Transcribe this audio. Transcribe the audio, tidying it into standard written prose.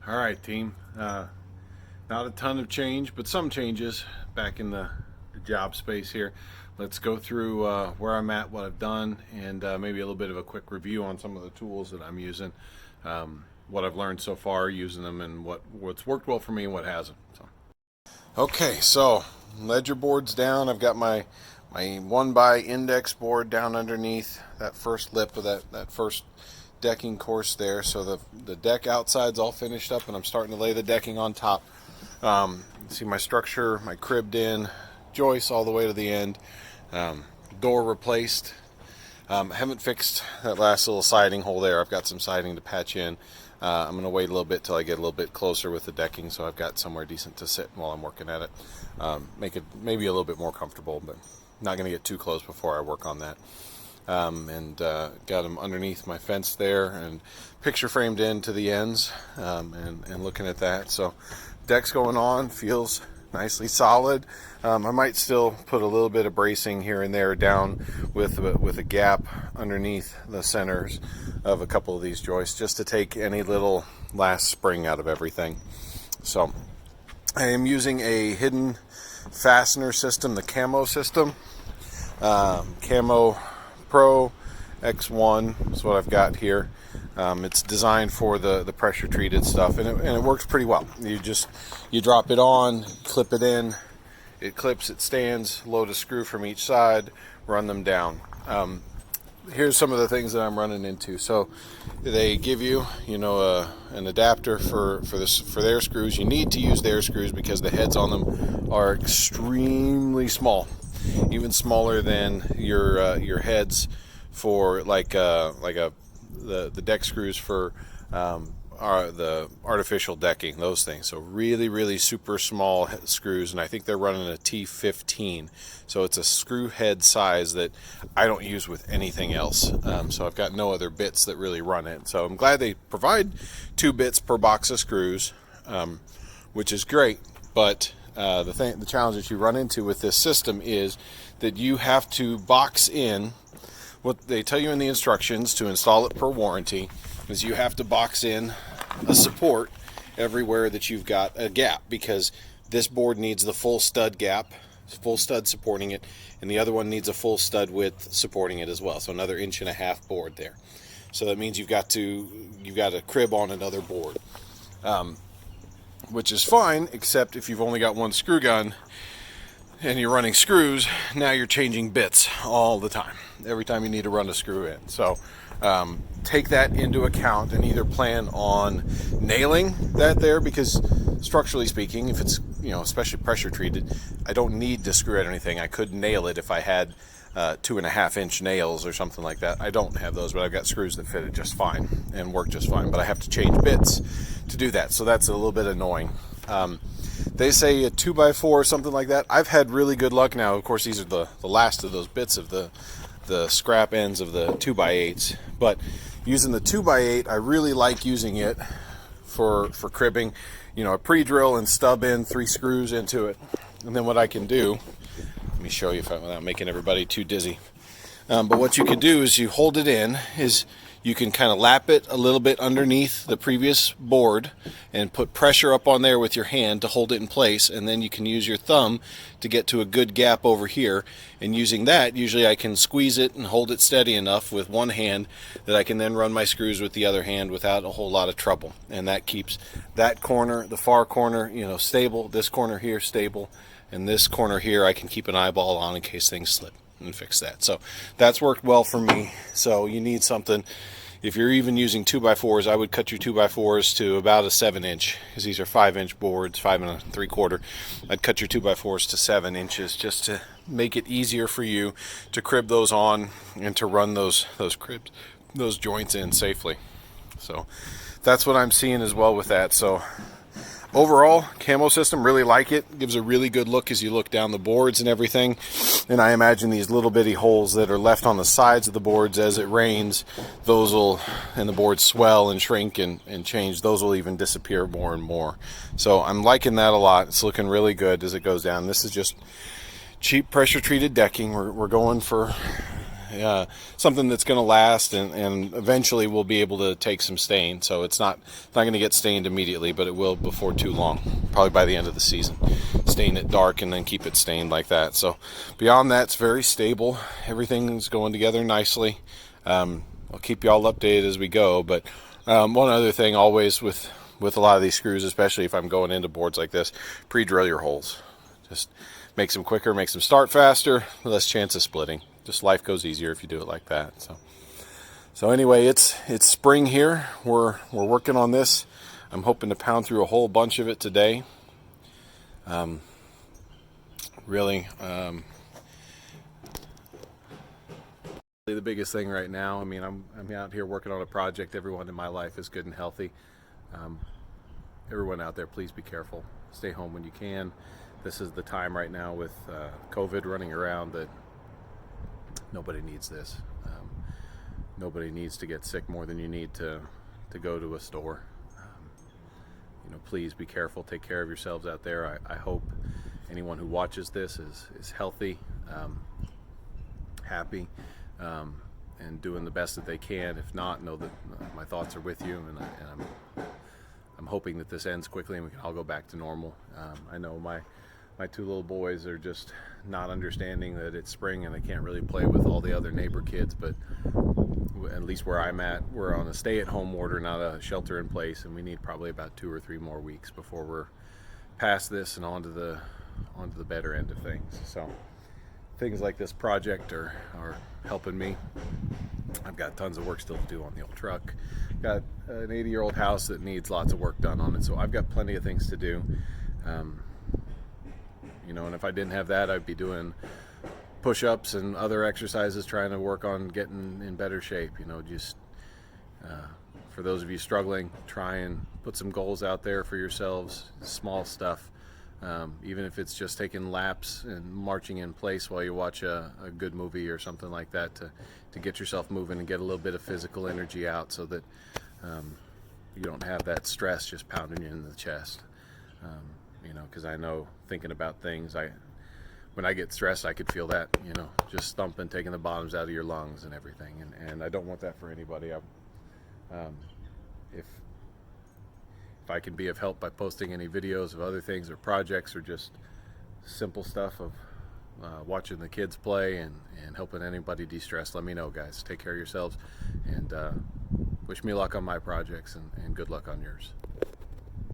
All right, team. Not a ton of change, but some changes back in the job space here. Let's go through where I'm at, what I've done, and maybe a little bit of a quick review on some of the tools that I'm using, what I've learned so far using them, and what's worked well for me and what hasn't. Okay, so ledger board's down. I've got my 1x index board down underneath that first lip of that first decking course there. So the deck outside's all finished up, and I'm starting to lay the decking on top. See my structure, my cribbed in joists all the way to the end. Door replaced. Haven't fixed that last little siding hole there. I've got some siding to patch in. I'm going to wait a little bit till I get a little bit closer with the decking, so I've got somewhere decent to sit while I'm working at it. Make it maybe a little bit more comfortable, but not going to get too close before I work on that. Got them underneath my fence there and picture framed into the ends, and looking at that. So deck's going on, feels nicely solid. I might still put a little bit of bracing here and there down with a gap underneath the centers of a couple of these joists, just to take any little last spring out of everything. So I am using a hidden fastener system, the Camo system. Camo Pro X1 is what I've got here. It's designed for the pressure treated stuff, and it works pretty well. You drop it on, clip it in, it clips, it stands, load a screw from each side, run them down. Here's some of the things that I'm running into. So they give you, an adapter for their screws. You need to use their screws because the heads on them are extremely small, even smaller than your heads for the deck screws for the artificial decking, those things. So really super small screws, and I think they're running a T15, so it's a screw head size that I don't use with anything else. So I've got no other bits that really run it. So I'm glad they provide 2 bits per box of screws, which is great. But the challenge that you run into with this system is that you have to box in. What they tell you in the instructions to install it per warranty is you have to box in a support everywhere that you've got a gap, because this board needs the full stud gap, full stud supporting it, and the other one needs a full stud width supporting it as well. So another 1.5 inch board there. So that means you've got to crib on another board, which is fine, except if you've only got one screw gun and you're running screws, now you're changing bits all the time, every time you need to run a screw in. So take that into account and either plan on nailing that there, because structurally speaking, if it's especially pressure treated, I don't need to screw at anything. I could nail it if I had 2.5 inch nails or something like that. I don't have those, but I've got screws that fit it just fine and work just fine. But I have to change bits to do that, so that's a little bit annoying. They say a 2x4 or something like that. I've had really good luck now. Of course, these are the last of those bits of the scrap ends of the 2x8s. But using the 2x8, I really like using it for cribbing. A pre-drill and stub in 3 screws into it. And then what I can do, let me show you without making everybody too dizzy. But what you can do is you hold it in, you can kind of lap it a little bit underneath the previous board and put pressure up on there with your hand to hold it in place, and then you can use your thumb to get to a good gap over here. And using that, usually I can squeeze it and hold it steady enough with one hand that I can then run my screws with the other hand without a whole lot of trouble. And that keeps that corner, the far corner, stable, this corner here stable, and this corner here I can keep an eyeball on in case things slip and fix that. So that's worked well for me. So you need something. If you're even using 2x4s, I would cut your 2x4s to about a 7 inch, because these are 5 inch boards, 5 3/4. I'd cut your 2x4s to 7 inches just to make it easier for you to crib those on and to run those joints in safely. So that's what I'm seeing as well with that. So overall, Camo system, really like it. Gives a really good look as you look down the boards and everything. And I imagine these little bitty holes that are left on the sides of the boards as it rains, and the boards swell and shrink and change, those will even disappear more and more. So I'm liking that a lot. It's looking really good as it goes down. This is just cheap pressure treated decking. We're going for something that's going to last, and eventually we'll be able to take some stain. So it's not going to get stained immediately, but it will before too long, probably by the end of the season. Stain it dark and then keep it stained like that. So beyond that, it's very stable. Everything's going together nicely. I'll keep you all updated as we go, but one other thing always with a lot of these screws, especially if I'm going into boards like this, pre-drill your holes. Just makes them quicker, makes them start faster, less chance of splitting. Just life goes easier if you do it like that. So anyway, it's spring here. We're working on this. I'm hoping to pound through a whole bunch of it today. Really, the biggest thing right now, I mean, I'm out here working on a project. Everyone in my life is good and healthy. Everyone out there, please be careful. Stay home when you can. This is the time right now with COVID running around that nobody needs this. Nobody needs to get sick more than you need to go to a store. Please be careful. Take care of yourselves out there. I hope anyone who watches this is healthy, happy, and doing the best that they can. If not, know that my thoughts are with you, and I'm hoping that this ends quickly and we can all go back to normal. I know my two little boys are just not understanding that it's spring and they can't really play with all the other neighbor kids, but at least where I'm at, we're on a stay-at-home order, not a shelter-in-place, and we need probably about 2 or 3 more weeks before we're past this and onto the better end of things. So things like this project are helping me. I've got tons of work still to do on the old truck. Got an 80-year-old house that needs lots of work done on it, so I've got plenty of things to do. And if I didn't have that, I'd be doing push-ups and other exercises, trying to work on getting in better shape. Just for those of you struggling, try and put some goals out there for yourselves, small stuff. Even if it's just taking laps and marching in place while you watch a good movie or something like that, to get yourself moving and get a little bit of physical energy out, so that you don't have that stress just pounding you in the chest. Because I know, thinking about things, when I get stressed, I could feel that, just thumping, taking the bottoms out of your lungs and everything, and I don't want that for anybody. If I can be of help by posting any videos of other things or projects, or just simple stuff of watching the kids play and helping anybody de-stress, let me know, guys. Take care of yourselves, and wish me luck on my projects, and good luck on yours.